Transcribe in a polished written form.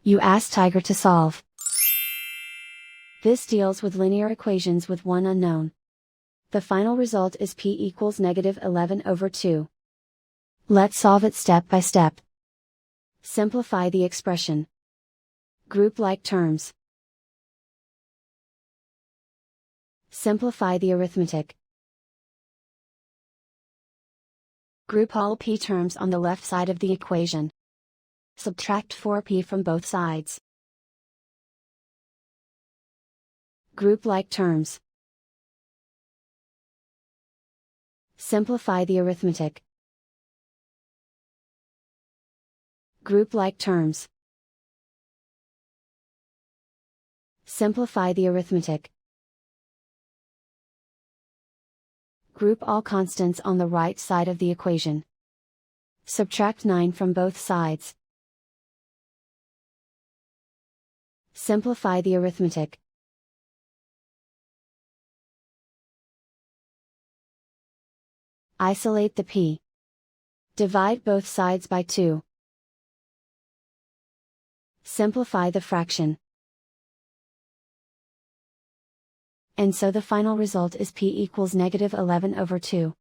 You ask Tiger to solve. This deals with linear equations with one unknown. The final result is p equals -11/2. Let's solve it step by step. Simplify the expression. Group like terms. Simplify the arithmetic. Group all p terms on the left side of the equation. Subtract 4p from both sides. Group like terms. Simplify the arithmetic. Group like terms. Simplify the arithmetic. Group all constants on the right side of the equation. Subtract 9 from both sides. Simplify the arithmetic. Isolate the p. Divide both sides by 2. Simplify the fraction. And so the final result is p equals -11/2.